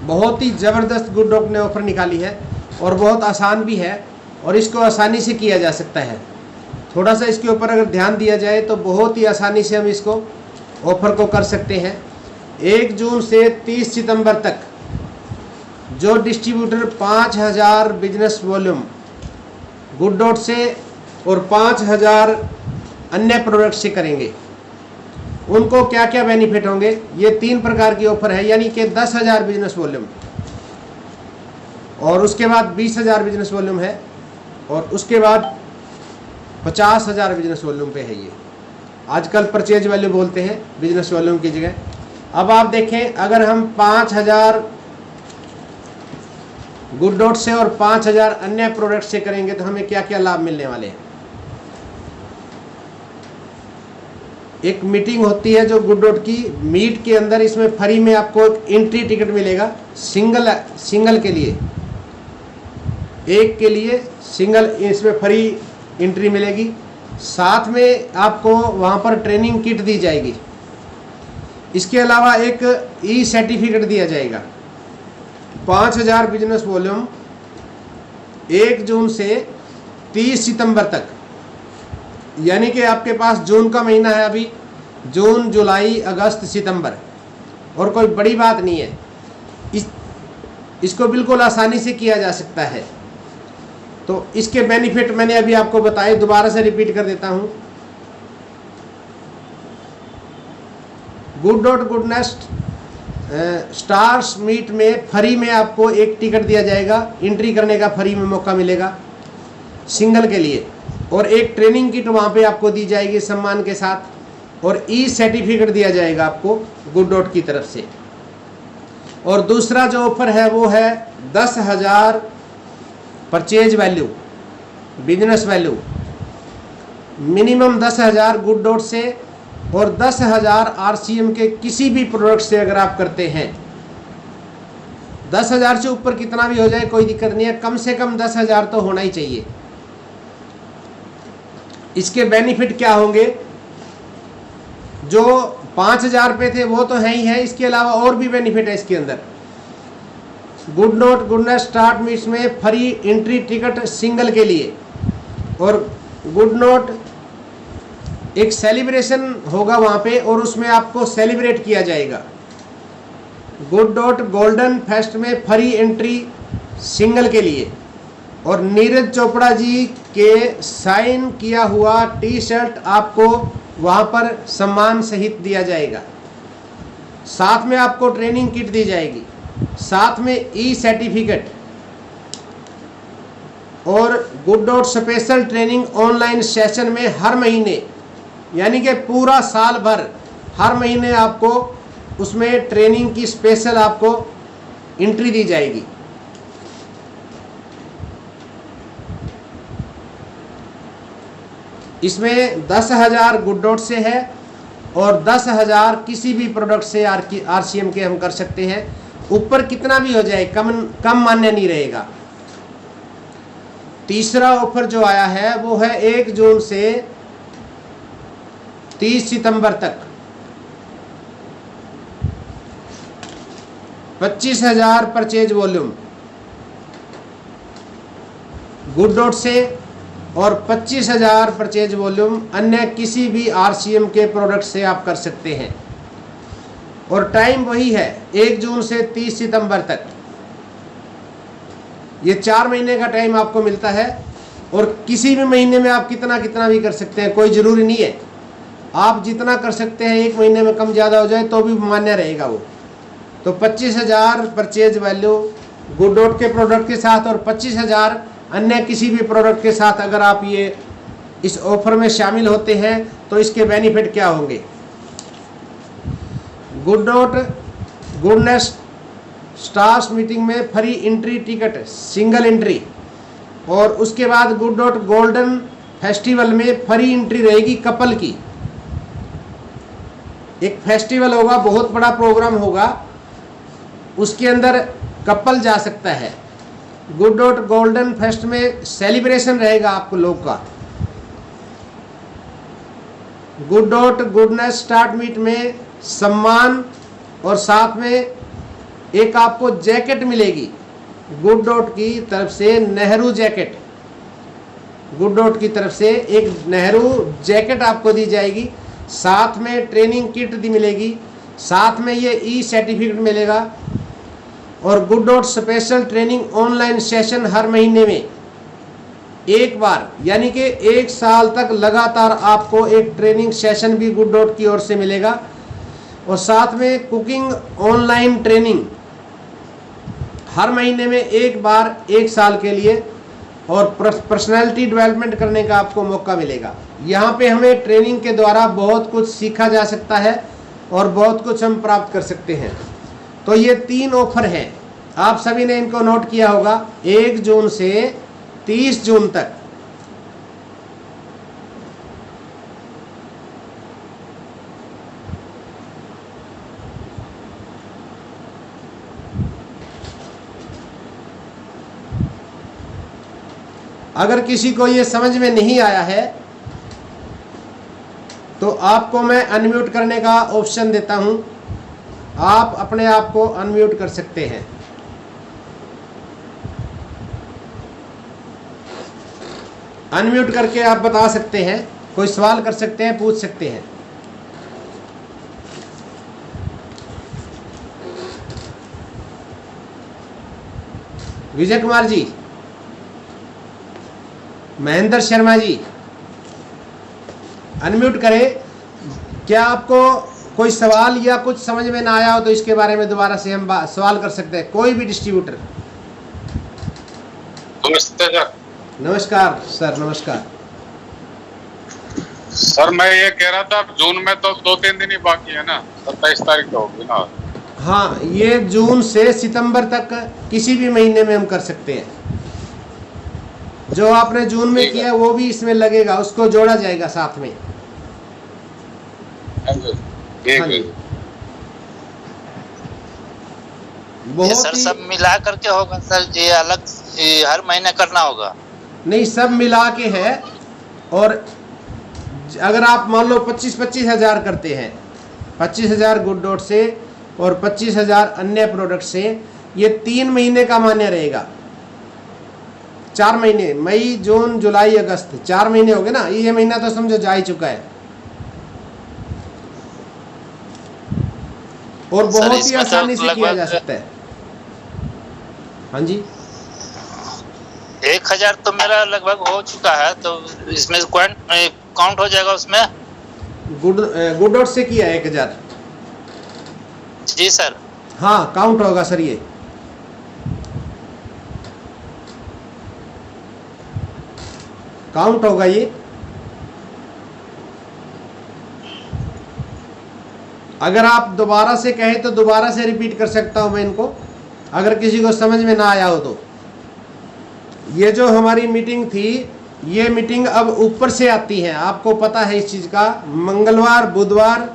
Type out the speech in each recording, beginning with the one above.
बहुत ही ज़बरदस्त good dot ने ऑफ़र निकाली है और बहुत आसान भी है और इसको आसानी से किया जा सकता है। थोड़ा सा इसके ऊपर अगर ध्यान दिया जाए तो बहुत ही आसानी से हम इसको ऑफ़र को कर सकते हैं। 1 जून से 30 सितंबर तक जो distributor 5000 business volume good dot से और 5000 अन्य प्रोडक्ट से करेंगे, उनको क्या क्या बेनिफिट होंगे। ये 3 प्रकार की ऑफर है, यानी कि 10,000 बिजनेस वॉल्यूम और उसके बाद 20,000 बिजनेस वॉल्यूम है और उसके बाद 50,000 बिजनेस वॉल्यूम पे है। ये आजकल परचेज वैल्यू बोलते हैं बिजनेस वॉल्यूम की जगह। अब आप देखें, अगर हम 5000 गुड डॉट से और 5000 अन्य प्रोडक्ट से करेंगे तो हमें क्या क्या लाभ मिलने वाले हैं। एक मीटिंग होती है जो गुड डॉट की मीट के अंदर, इसमें फ्री में आपको एक एंट्री टिकट मिलेगा सिंगल के लिए, एक के लिए सिंगल इसमें फ्री एंट्री मिलेगी। साथ में आपको वहाँ पर ट्रेनिंग किट दी जाएगी। इसके अलावा एक ई सर्टिफिकेट दिया जाएगा। 5000 बिजनेस वॉल्यूम 1 जून से 30 सितंबर तक, यानी कि आपके पास जून का महीना है अभी, जून जुलाई अगस्त सितंबर, और कोई बड़ी बात नहीं है। इसको बिल्कुल आसानी से किया जा सकता है। तो इसके बेनिफिट मैंने अभी आपको बताए, दोबारा से रिपीट कर देता हूँ। गुड डॉट गुडनेस्ट स्टार्स मीट में फ्री में आपको एक टिकट दिया जाएगा, एंट्री करने का फ्री में मौका मिलेगा सिंगल के लिए, और एक ट्रेनिंग किट वहाँ पे आपको दी जाएगी सम्मान के साथ, और ई सर्टिफिकेट दिया जाएगा आपको गुड डॉट की तरफ से। और दूसरा जो ऑफर है वो है 10,000 purchase value business value, minimum 10,000 good dot से और 10,000 आरसीएम के किसी भी प्रोडक्ट से अगर आप करते हैं। 10,000 से ऊपर कितना भी हो जाए कोई दिक्कत नहीं है, कम से कम 10,000 तो होना ही चाहिए। इसके बेनिफिट क्या होंगे, जो 5,000 पे थे वो तो है ही है, इसके अलावा और भी बेनिफिट है इसके अंदर। Good dot goodness start meets में फ्री एंट्री टिकट सिंगल के लिए, और गुड नोट एक सेलिब्रेशन होगा वहाँ पे और उसमें आपको सेलिब्रेट किया जाएगा। गुड डॉट गोल्डन फेस्ट में फ्री एंट्री सिंगल के लिए, और नीरज चोपड़ा जी के साइन किया हुआ टी शर्ट आपको वहाँ पर सम्मान सहित दिया जाएगा। साथ में आपको ट्रेनिंग किट दी जाएगी, साथ में ई सर्टिफिकेट, और good dot special training online session में हर महीने, यानी कि पूरा साल भर हर महीने आपको उसमें ट्रेनिंग की स्पेशल आपको एंट्री दी जाएगी। इसमें 10,000 गुड डॉट से है और 10,000 किसी भी प्रोडक्ट से आरसीएम के हम कर सकते हैं। ऊपर कितना भी हो जाए कम मान्य नहीं रहेगा। तीसरा ऑफर जो आया है वो है 1 जून से 30 सितंबर तक 25,000 परचेज वॉल्यूम गुड डॉट से और 25,000 परचेज वॉल्यूम अन्य किसी भी आरसीएम के प्रोडक्ट से आप कर सकते हैं। और टाइम वही है 1 जून से 30 सितंबर तक। ये 4 महीने का टाइम आपको मिलता है और किसी भी महीने में आप कितना भी कर सकते हैं, कोई ज़रूरी नहीं है। आप जितना कर सकते हैं, 1 महीने में कम ज़्यादा हो जाए तो भी मान्य रहेगा वो। तो 25,000 परचेज वैल्यू गुड डॉट के प्रोडक्ट के साथ और 25,000 अन्य किसी भी प्रोडक्ट के साथ अगर आप ये इस ऑफर में शामिल होते हैं तो इसके बेनिफिट क्या होंगे। Good dot goodness stars meeting में free entry ticket single entry, और उसके बाद गुड डॉट गोल्डन फेस्टिवल में फ्री एंट्री रहेगी कपल की। एक फेस्टिवल होगा, बहुत बड़ा प्रोग्राम होगा, उसके अंदर कपल जा सकता है। गुड डॉट गोल्डन फेस्ट में सेलिब्रेशन रहेगा आपको लोग का। Good dot goodness start meet में सम्मान और साथ में एक आपको जैकेट मिलेगी गुड डॉट की तरफ से, नेहरू जैकेट। गुड डॉट की तरफ से एक नेहरू जैकेट आपको दी जाएगी, साथ में ट्रेनिंग किट दी मिलेगी, साथ में ये ई सर्टिफिकेट मिलेगा। और good dot special training online session हर महीने में एक बार, यानी कि 1 साल तक लगातार आपको एक ट्रेनिंग सेशन भी गुड डॉट की ओर से मिलेगा। और साथ में कुकिंग ऑनलाइन ट्रेनिंग हर महीने में एक बार 1 साल के लिए, और पर्सनालिटी डेवलपमेंट करने का आपको मौका मिलेगा। यहाँ पे हमें ट्रेनिंग के द्वारा बहुत कुछ सीखा जा सकता है और बहुत कुछ हम प्राप्त कर सकते हैं। तो ये 3 ऑफर हैं, आप सभी ने इनको नोट किया होगा। 1 जून से 30 जून तक। अगर किसी को ये समझ में नहीं आया है तो आपको मैं अनम्यूट करने का ऑप्शन देता हूं, आप अपने आप को अनम्यूट कर सकते हैं। अनम्यूट करके आप बता सकते हैं, कोई सवाल कर सकते हैं, पूछ सकते हैं। विजय कुमार जी, महेंद्र शर्मा जी, अनम्यूट करें। क्या आपको कोई सवाल या कुछ समझ में ना आया हो तो इसके बारे में दोबारा से हम सवाल कर सकते हैं, कोई भी डिस्ट्रीब्यूटर। नमस्ते सर। नमस्कार सर, नमस्कार सर। मैं ये कह रहा था जून में तो 2-3 दिन ही बाकी है ना, 27 तारीख तो होगी ना। हाँ, ये जून से सितंबर तक किसी भी महीने में हम कर सकते हैं। जो आपने जून में किया वो भी इसमें लगेगा, उसको जोड़ा जाएगा साथ में। हाँ जी। ये सर सब मिला करके होगा सर, ये अलग हर महीने करना होगा? नहीं, सब मिला के है। और अगर आप मान लो 25-25 हज़ार करते हैं, 25 हज़ार गुड डॉट से और 25 हज़ार अन्य प्रोडक्ट से, ये 3 महीने का मान्य रहेगा। 4 महीने, मई जून जुलाई अगस्त, 4 महीने हो गए ना। ये महीना तो समझो जा ही चुका है। और बहुत ही आसानी से किया जा सकता है। हाँ जी, 1000 तो मेरा लगभग हो चुका है, तो इसमें काउंट हो जाएगा उसमें? गुड डॉट से किया 1000। जी सर। हाँ, काउंट होगा सर, ये काउंट होगा। ये अगर आप दोबारा से कहें तो दोबारा से रिपीट कर सकता हूं मैं इनको, अगर किसी को समझ में ना आया हो तो। ये जो हमारी मीटिंग थी, ये मीटिंग अब ऊपर से आती है, आपको पता है इस चीज़ का। मंगलवार, बुधवार,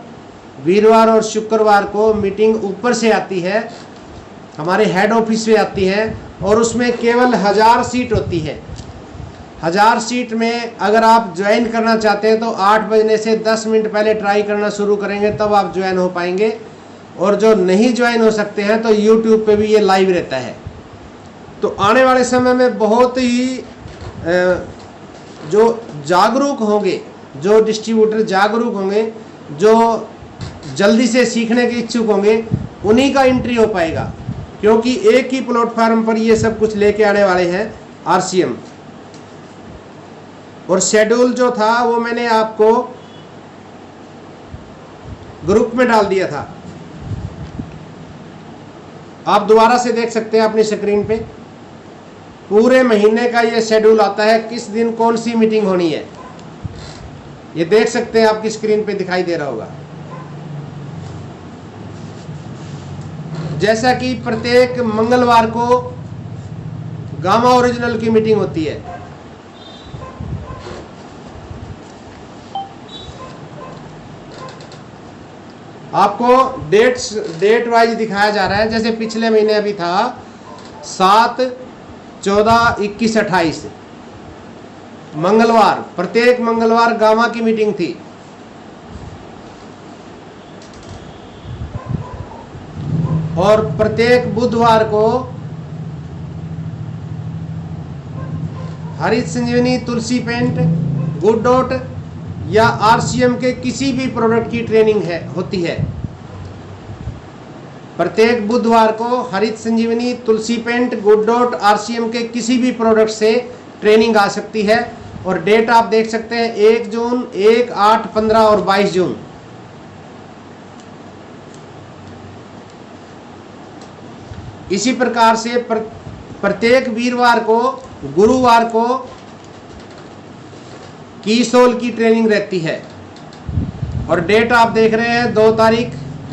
वीरवार और शुक्रवार को मीटिंग ऊपर से आती है, हमारे हेड ऑफिस से आती है। और उसमें केवल 1000 सीट होती है। 1000 सीट में अगर आप ज्वाइन करना चाहते हैं तो 8 बजने से 10 मिनट पहले ट्राई करना शुरू करेंगे, तब आप ज्वाइन हो पाएंगे। और जो नहीं ज्वाइन हो सकते हैं तो यूट्यूब पे भी ये लाइव रहता है। तो आने वाले समय में बहुत ही जो जागरूक होंगे, जो डिस्ट्रीब्यूटर जागरूक होंगे, जो जल्दी से सीखने के इच्छुक होंगे, उन्हीं का एंट्री हो पाएगा। क्योंकि एक ही प्लेटफॉर्म पर ये सब कुछ लेके आने वाले हैं RCM। और शेड्यूल जो था वो मैंने आपको ग्रुप में डाल दिया था, आप दोबारा से देख सकते हैं अपनी स्क्रीन पे। पूरे महीने का ये शेड्यूल आता है, किस दिन कौन सी मीटिंग होनी है, ये देख सकते हैं, आपकी स्क्रीन पे दिखाई दे रहा होगा। जैसा कि प्रत्येक मंगलवार को गामा ओरिजिनल की मीटिंग होती है। आपको डेट वाइज दिखाया जा रहा है। जैसे पिछले महीने अभी था 7, 14, 21, 28 मंगलवार, प्रत्येक मंगलवार गामा की मीटिंग थी। और प्रत्येक बुधवार को हरित संजीवनी, तुलसी पेंट, गुड डॉट या आरसीएम के किसी भी प्रोडक्ट की ट्रेनिंग होती है। प्रत्येक बुधवार को हरित संजीवनी, तुलसी पेंट, गुड डॉट, आरसीएम के किसी भी प्रोडक्ट से ट्रेनिंग आ सकती है। और डेट आप देख सकते हैं 1 जून, 1, 8, 15 और 22 जून। इसी प्रकार से प्रत्येक वीरवार को, गुरुवार को कीसोल की ट्रेनिंग रहती है। और डेट आप देख रहे हैं 2 तारीख,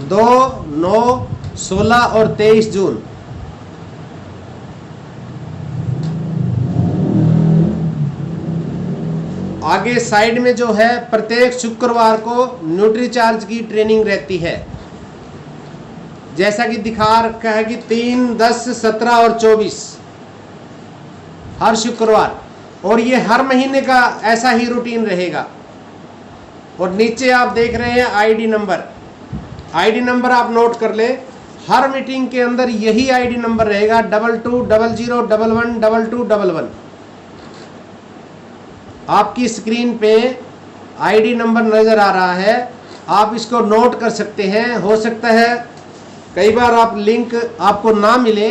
2, 9, 16 और 23 जून। आगे साइड में जो है प्रत्येक शुक्रवार को न्यूट्रीचार्ज की ट्रेनिंग रहती है, जैसा कि दिखा रखा है कि 3, 10, 17 और 24 हर शुक्रवार। और ये हर महीने का ऐसा ही रूटीन रहेगा। और नीचे आप देख रहे हैं आईडी नंबर। आईडी नंबर आप नोट कर ले, हर मीटिंग के अंदर यही आईडी नंबर रहेगा 2200111111। आपकी स्क्रीन पे आईडी नंबर नज़र आ रहा है, आप इसको नोट कर सकते हैं। हो सकता है कई बार आप लिंक आपको ना मिले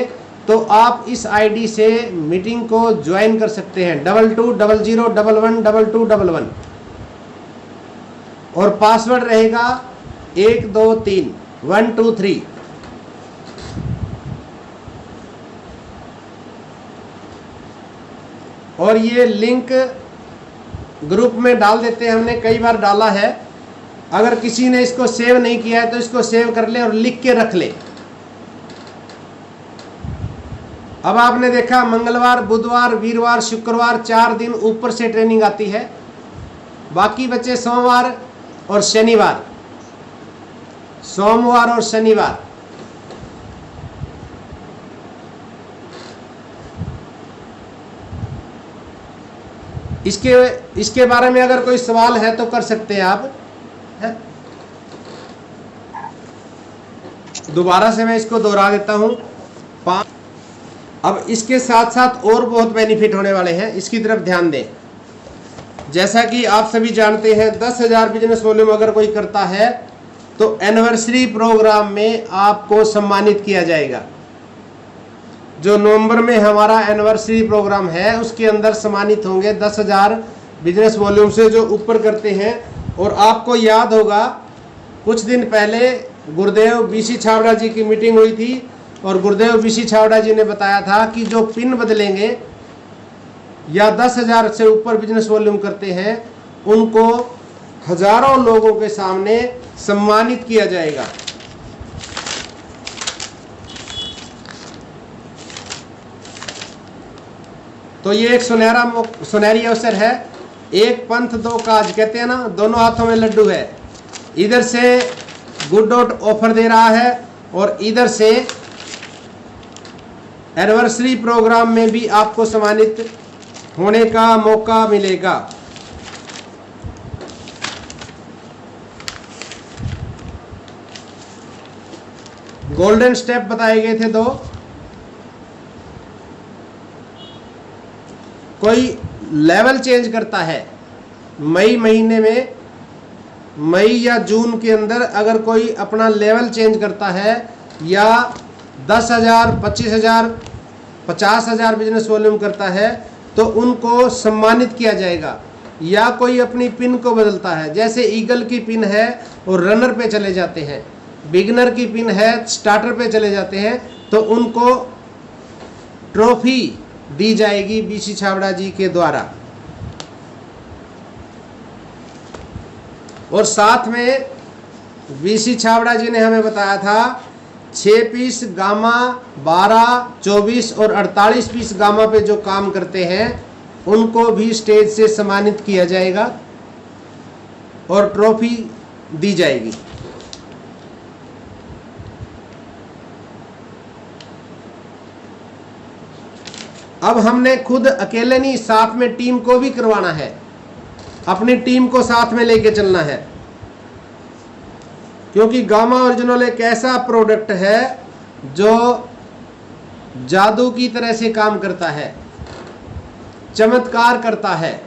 तो आप इस आईडी से मीटिंग को ज्वाइन कर सकते हैं 2200111111। और पासवर्ड रहेगा 1 2 3 1 2 3। और ये लिंक ग्रुप में डाल देते हैं, हमने कई बार डाला है। अगर किसी ने इसको सेव नहीं किया है तो इसको सेव कर ले और लिख के रख ले। अब आपने देखा मंगलवार, बुधवार, वीरवार, शुक्रवार 4 दिन ऊपर से ट्रेनिंग आती है, बाकी बचे सोमवार और शनिवार। सोमवार और शनिवार इसके बारे में अगर कोई सवाल है तो कर सकते हैं आप। दोबारा से मैं इसको दोहरा देता हूं। अब इसके साथ साथ और बहुत बेनिफिट होने वाले हैं, इसकी तरफ ध्यान दें। जैसा कि आप सभी जानते हैं 10,000 बिजनेस वॉल्यूम अगर कोई करता है तो एनिवर्सरी प्रोग्राम में आपको सम्मानित किया जाएगा। जो नवंबर में हमारा एनिवर्सरी प्रोग्राम है उसके अंदर सम्मानित होंगे 10,000 बिजनेस वॉल्यूम से जो ऊपर करते हैं। और आपको याद होगा कुछ दिन पहले गुरुदेव बीसी छाबड़ा जी की मीटिंग हुई थी और गुरुदेव बीसी छाबड़ा जी ने बताया था कि जो पिन बदलेंगे या 10,000 से ऊपर बिजनेस वॉल्यूम करते हैं उनको हजारों लोगों के सामने सम्मानित किया जाएगा। तो ये एक सुनहरी अवसर है। एक पंथ दो काज कहते हैं ना, दोनों हाथों में लड्डू है। इधर से गुड डॉट ऑफर दे रहा है और इधर से एनिवर्सरी प्रोग्राम में भी आपको सम्मानित होने का मौका मिलेगा। गोल्डन स्टेप बताए गए थे 2। कोई लेवल चेंज करता है मई महीने में, मई या जून के अंदर अगर कोई अपना लेवल चेंज करता है या 10,000, 25,000, 50,000 बिजनेस वॉल्यूम करता है तो उनको सम्मानित किया जाएगा। या कोई अपनी पिन को बदलता है, जैसे ईगल की पिन है और रनर पे चले जाते हैं, बिगनर की पिन है स्टार्टर पे चले जाते हैं, तो उनको ट्रॉफी दी जाएगी बीसी छाबड़ा जी के द्वारा। और साथ में बीसी छाबड़ा जी ने हमें बताया था 6 पीस गामा, 12, 24 और 48 पीस गामा पे जो काम करते हैं उनको भी स्टेज से सम्मानित किया जाएगा और ट्रॉफी दी जाएगी। अब हमने खुद अकेले नहीं, साथ में टीम को भी करवाना है, अपनी टीम को साथ में लेके चलना है, क्योंकि गामा ओरिजिनल एक ऐसा प्रोडक्ट है जो जादू की तरह से काम करता है, चमत्कार करता है।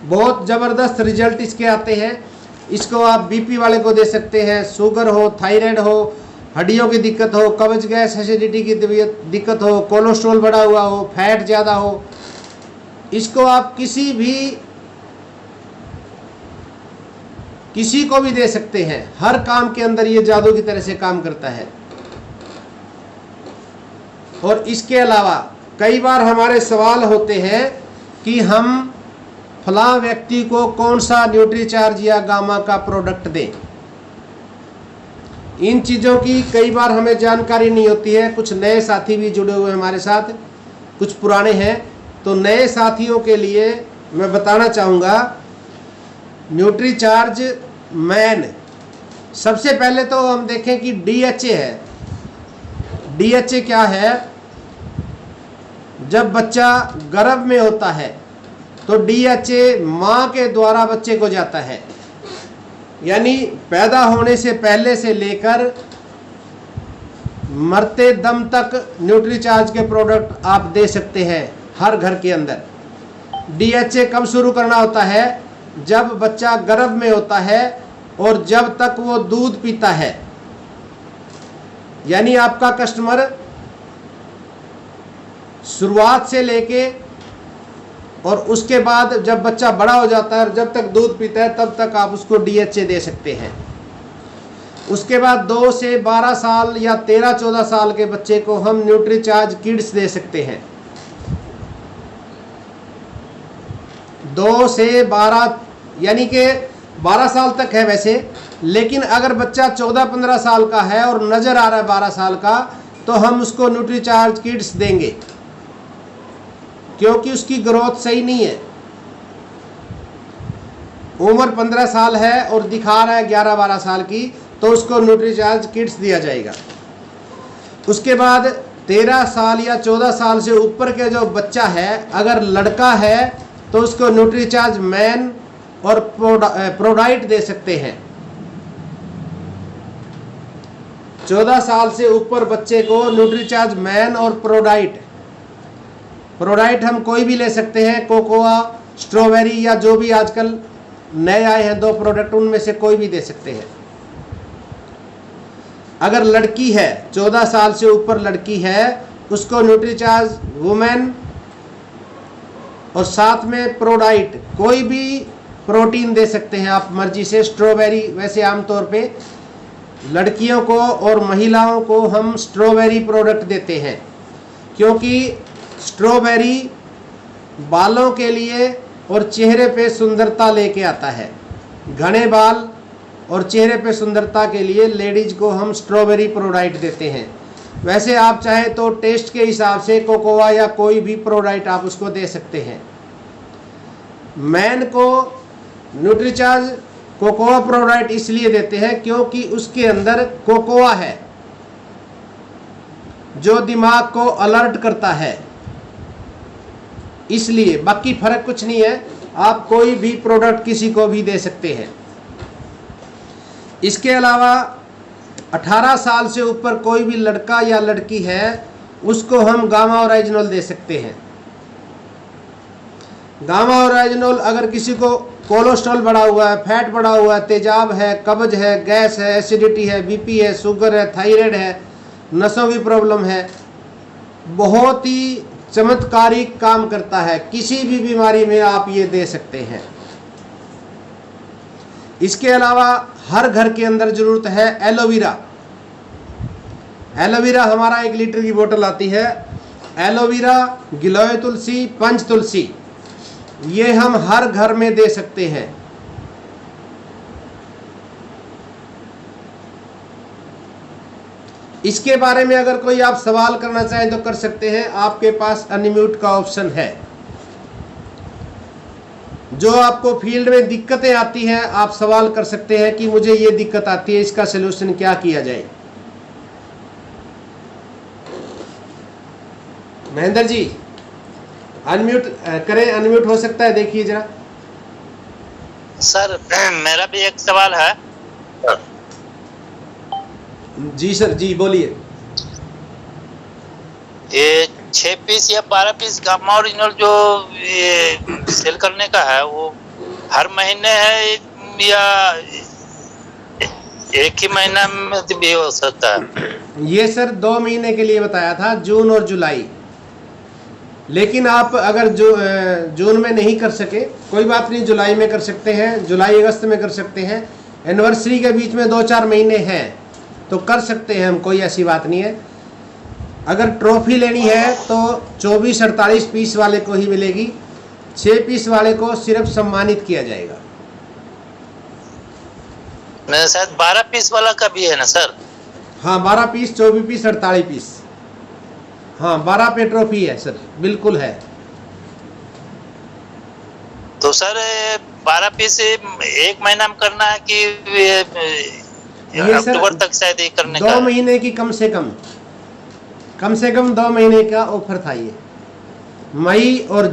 बहुत ज़बरदस्त रिजल्ट इसके आते हैं। इसको आप बीपी वाले को दे सकते हैं, शुगर हो, थायराइड हो, हड्डियों की दिक्कत हो, कब्ज गैस एसिडिटी की दिक्कत हो, कोलेस्ट्रॉल बढ़ा हुआ हो, फैट ज़्यादा हो, इसको आप किसी को भी दे सकते हैं। हर काम के अंदर ये जादू की तरह से काम करता है। और इसके अलावा कई बार हमारे सवाल होते हैं कि हम फलां व्यक्ति को कौन सा न्यूट्रीचार्ज या गामा का प्रोडक्ट दें। इन चीज़ों की कई बार हमें जानकारी नहीं होती है। कुछ नए साथी भी जुड़े हुए हमारे साथ, कुछ पुराने हैं। तो नए साथियों के लिए मैं बताना चाहूँगा, न्यूट्रीचार्ज मैन, सबसे पहले तो हम देखें कि DHA है। DHA क्या है? जब बच्चा गर्भ में होता है तो DHA माँ के द्वारा बच्चे को जाता है, यानी पैदा होने से पहले से लेकर मरते दम तक न्यूट्रीचार्ज के प्रोडक्ट आप दे सकते हैं हर घर के अंदर। DHA कब शुरू करना होता है? जब बच्चा गर्भ में होता है और जब तक वो दूध पीता है। यानी आपका कस्टमर शुरुआत से लेके और उसके बाद जब बच्चा बड़ा हो जाता है और जब तक दूध पीता है तब तक आप उसको DHA दे सकते हैं। उसके बाद 2 से 12 साल या 13-14 साल के बच्चे को हम न्यूट्रीचार्ज किड्स दे सकते हैं। 2 से 12 यानी कि 12 साल तक है वैसे, लेकिन अगर बच्चा 14-15 साल का है और नज़र आ रहा है 12 साल का, तो हम उसको न्यूट्रीचार्ज किड्स देंगे, क्योंकि उसकी ग्रोथ सही नहीं है। उम्र 15 साल है और दिखा रहा है 11-12 साल की, तो उसको न्यूट्रीचार्ज किड्स दिया जाएगा। उसके बाद 13 साल या 14 साल से ऊपर के जो बच्चा है, अगर लड़का है तो उसको न्यूट्रीचार्ज मैन और प्रोडाइट दे सकते हैं। 14 साल से ऊपर बच्चे को न्यूट्रीचार्ज मैन और प्रोडाइट हम कोई भी ले सकते हैं, कोकोआ, स्ट्रॉबेरी या जो भी आजकल नए आए हैं 2 प्रोडक्ट, उनमें से कोई भी दे सकते हैं। अगर लड़की है, 14 साल से ऊपर लड़की है, उसको न्यूट्रीचार्ज वुमेन और साथ में प्रोडाइट कोई भी प्रोटीन दे सकते हैं आप मर्जी से। स्ट्रॉबेरी वैसे आमतौर पे लड़कियों को और महिलाओं को हम स्ट्रॉबेरी प्रोडक्ट देते हैं, क्योंकि स्ट्रॉबेरी बालों के लिए और चेहरे पे सुंदरता लेके आता है। घने बाल और चेहरे पे सुंदरता के लिए लेडीज को हम स्ट्रॉबेरी प्रोडाइट देते हैं। वैसे आप चाहें तो टेस्ट के हिसाब से कोकोआ या कोई भी प्रोडाइट आप उसको दे सकते हैं। मैन को न्यूट्रीचार्ज कोकोआ प्रोडाइट इसलिए देते हैं क्योंकि उसके अंदर कोकोआ है जो दिमाग को अलर्ट करता है, इसलिए। बाकी फर्क कुछ नहीं है, आप कोई भी प्रोडक्ट किसी को भी दे सकते हैं। इसके अलावा 18 साल से ऊपर कोई भी लड़का या लड़की है, उसको हम गामा ओराइजिनोल दे सकते हैं। गामा ओराइजिनोल अगर किसी को कोलेस्ट्रॉल बढ़ा हुआ है, फैट बढ़ा हुआ है, तेजाब है, कब्ज है, गैस है, एसिडिटी है, बीपी है, शुगर है, थायराइड है, नसों की प्रॉब्लम है, बहुत ही चमत्कारिक काम करता है। किसी भी बीमारी में आप ये दे सकते हैं। इसके अलावा हर घर के अंदर ज़रूरत है एलोवेरा। एलोवेरा हमारा 1 लीटर की बोतल आती है। एलोवेरा, गिलोय तुलसी, पंच तुलसी, ये हम हर घर में दे सकते हैं। इसके बारे में अगर कोई आप सवाल करना चाहें तो कर सकते हैं। आपके पास अनम्यूट का ऑप्शन है। जो आपको फील्ड में दिक्कतें आती हैं, आप सवाल कर सकते हैं कि मुझे ये दिक्कत आती है, इसका सलूशन क्या किया जाए। महेंद्र जी अनम्यूट करें, अनम्यूट हो सकता है, देखिए जरा। सर मेरा भी एक सवाल है। जी सर, जी बोलिए। ये 6 पीस या 12 पीस गामा ओरिजिनल जो ये सेल करने का है, वो हर महीने है या एक ही महीना में भी हो सकता है? ये सर 2 महीने के लिए बताया था, जून और जुलाई। लेकिन आप अगर जून में नहीं कर सके, कोई बात नहीं, जुलाई में कर सकते हैं, जुलाई अगस्त में कर सकते हैं। एनिवर्सरी के बीच में 2-4 महीने हैं तो कर सकते हैं हम, कोई ऐसी बात नहीं है। अगर ट्रॉफी लेनी है तो 24-48 पीस वाले को ही मिलेगी, 6 पीस वाले को सिर्फ सम्मानित किया जाएगा। मैं शायद 12 पीस वाला का भी है ना सर? हाँ, 12 पीस, 24 पीस, 48 पीस। हाँ, 12 पे ट्रॉफी है सर, बिल्कुल है। तो सर 12 पीस एक महीना में करना है कि अक्टूबर तक शायद ये करने का? 2 महीने की कम से कम 2 महीने का ऑफर था ये। मई और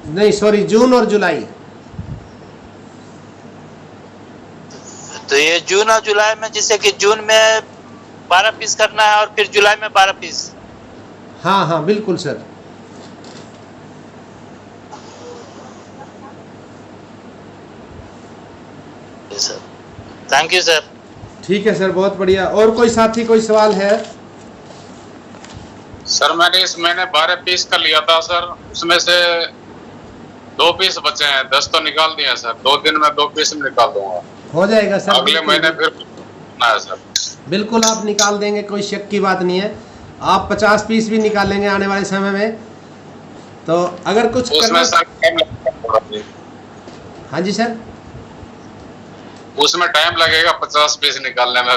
नहीं सॉरी, जून और जुलाई। तो ये जून और जुलाई में, जैसे कि जून में 12 पीस करना है और फिर जुलाई में 12 पीस? हाँ हाँ बिल्कुल sir. Sir thank you sir. ठीक है सर, बहुत बढ़िया। और कोई साथी कोई सवाल है? सर मैंने इस महीने 12 पीस का लिया था सर, उसमें से 2 पीस बचे हैं, 10 तो निकाल दिए सर। 2 दिन में 2 पीस निकाल दूंगा। हो जाएगा सर, अगले महीने फिर ना है सर। बिल्कुल आप निकाल देंगे, कोई शक की बात नहीं है। आप 50 पीस भी निकालेंगे आने वाले समय में। तो अगर कुछ उसमें सर हाँ जी सर, उसमें टाइम लगेगा 50 पीस निकालने में।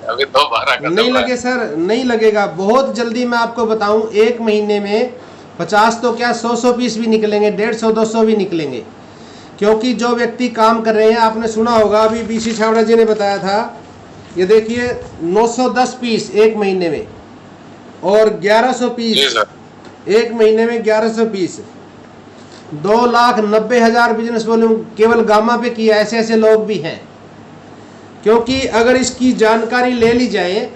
अभी तो 12 का नहीं लगे सर, नहीं लगेगा, बहुत जल्दी। मैं आपको बताऊं, 1 महीने में 50 तो क्या 100 पीस भी निकलेंगे, 150-200 भी निकलेंगे। क्योंकि जो व्यक्ति काम कर रहे हैं, आपने सुना होगा, अभी बीसी छावड़ा जी ने बताया था, ये देखिए 910 पीस 1 महीने में और 1100 पीस 1 महीने में, 1100 पीस, 2,90,000 बिजनेस वॉल्यूम केवल गामा पे किया। ऐसे ऐसे लोग भी हैं। क्योंकि अगर इसकी जानकारी ले ली जाए,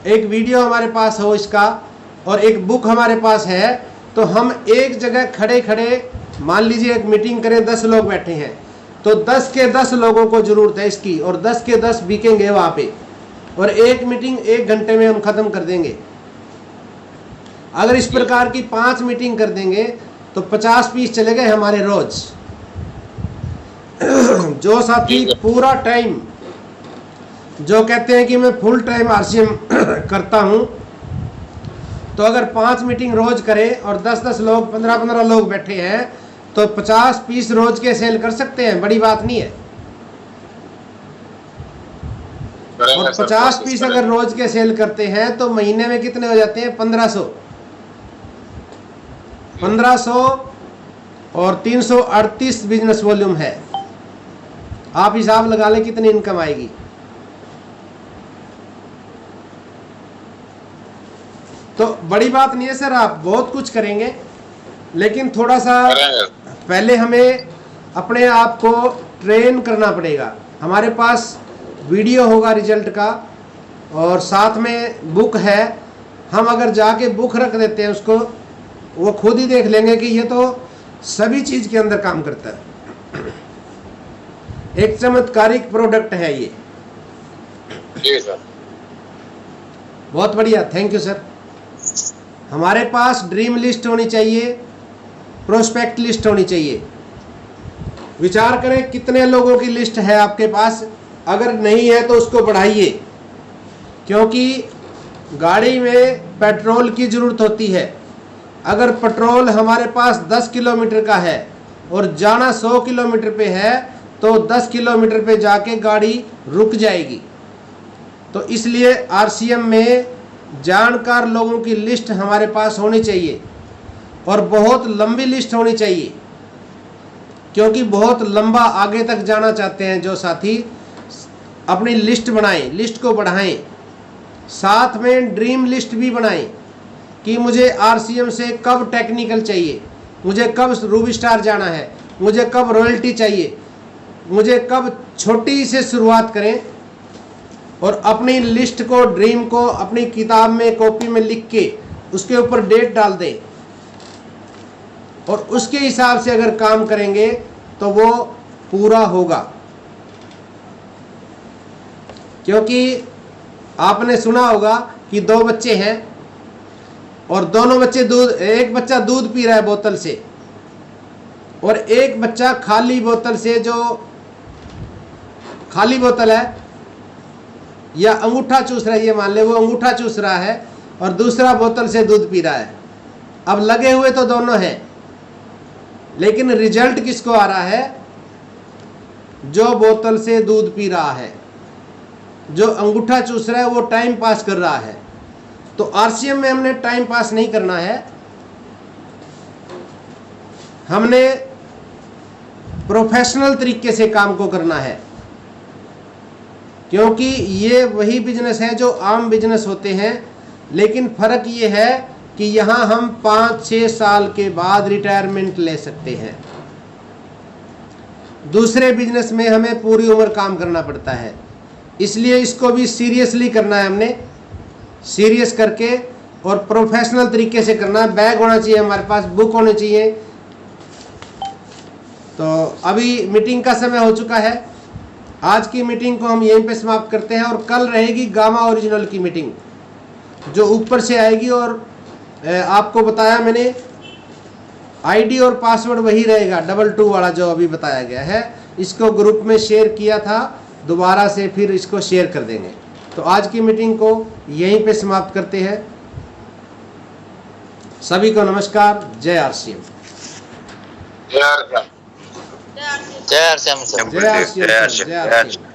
एक वीडियो हमारे पास हो इसका और एक बुक हमारे पास है, तो हम एक जगह खड़े खड़े, मान लीजिए एक मीटिंग करें, 10 लोग बैठे हैं, तो 10 के 10 लोगों को जरूरत है इसकी, और 10 के 10 बिकेंगे वहाँ पे, और एक मीटिंग 1 घंटे में हम खत्म कर देंगे। अगर इस प्रकार की 5 मीटिंग कर देंगे तो 50 पीस चले गए हमारे रोज। जो साथी पूरा टाइम, जो कहते हैं कि मैं फुल टाइम आरसीएम करता हूं, तो अगर 5 मीटिंग रोज करें और 10-10 लोग, 15-15 लोग बैठे हैं, तो 50 पीस रोज के सेल कर सकते हैं, बड़ी बात नहीं है। और 50 पीस अगर रोज के सेल करते हैं तो महीने में कितने हो जाते हैं? 1500 और 338 बिजनेस वॉल्यूम है। आप हिसाब लगा लें कितनी इनकम आएगी। तो बड़ी बात नहीं है सर, आप बहुत कुछ करेंगे, लेकिन थोड़ा सा पहले हमें अपने आप को ट्रेन करना पड़ेगा। हमारे पास वीडियो होगा रिजल्ट का और साथ में बुक है। हम अगर जाके बुक रख देते हैं उसको, वो खुद ही देख लेंगे कि ये तो सभी चीज़ के अंदर काम करता है। एक चमत्कारिक प्रोडक्ट है ये। जी सर, बहुत बढ़िया, थैंक यू सर। हमारे पास ड्रीम लिस्ट होनी चाहिए, प्रोस्पेक्ट लिस्ट होनी चाहिए। विचार करें कितने लोगों की लिस्ट है आपके पास। अगर नहीं है तो उसको बढ़ाइए, क्योंकि गाड़ी में पेट्रोल की ज़रूरत होती है। अगर पेट्रोल हमारे पास 10 किलोमीटर का है और जाना 100 किलोमीटर पे है, तो 10 किलोमीटर पे जाके गाड़ी रुक जाएगी। तो इसलिए आरसीएम में जानकार लोगों की लिस्ट हमारे पास होनी चाहिए, और बहुत लंबी लिस्ट होनी चाहिए, क्योंकि बहुत लंबा आगे तक जाना चाहते हैं जो साथी। अपनी लिस्ट बनाएं, लिस्ट को बढ़ाएं, साथ में ड्रीम लिस्ट भी बनाएं कि मुझे आरसीएम से कब टेक्निकल चाहिए, मुझे कब रूबी स्टार जाना है, मुझे कब रॉयल्टी चाहिए, मुझे कब छोटी से शुरुआत करें। और अपनी लिस्ट को, ड्रीम को अपनी किताब में, कॉपी में लिख के उसके ऊपर डेट डाल दें और उसके हिसाब से अगर काम करेंगे तो वो पूरा होगा। क्योंकि आपने सुना होगा कि 2 बच्चे हैं और दोनों बच्चे एक बच्चा दूध पी रहा है बोतल से और एक बच्चा खाली बोतल से, जो खाली बोतल है या अंगूठा चूस रहा है, ये मान ले वो अंगूठा चूस रहा है और दूसरा बोतल से दूध पी रहा है। अब लगे हुए तो दोनों हैं, लेकिन रिजल्ट किसको आ रहा है? जो बोतल से दूध पी रहा है। जो अंगूठा चूस रहा है वो टाइम पास कर रहा है। तो आरसीएम में हमने टाइम पास नहीं करना है, हमने प्रोफेशनल तरीके से काम को करना है। क्योंकि ये वही बिजनेस है जो आम बिजनेस होते हैं, लेकिन फर्क ये है कि यहाँ हम 5-6 साल के बाद रिटायरमेंट ले सकते हैं। दूसरे बिजनेस में हमें पूरी उम्र काम करना पड़ता है। इसलिए इसको भी सीरियसली करना है, हमने सीरियस करके और प्रोफेशनल तरीके से करना है। बैग होना चाहिए हमारे पास, बुक होनी चाहिए। तो अभी मीटिंग का समय हो चुका है। आज की मीटिंग को हम यहीं पे समाप्त करते हैं और कल रहेगी गामा ओरिजिनल की मीटिंग जो ऊपर से आएगी। और आपको बताया मैंने, आईडी और पासवर्ड वही रहेगा 22 वाला जो अभी बताया गया है। इसको ग्रुप में शेयर किया था, दोबारा से फिर इसको शेयर कर देंगे। तो आज की मीटिंग को यहीं पे समाप्त करते हैं। सभी को नमस्कार। जय आरसीएम। जय आरसीएम सर। जय आरसीएम।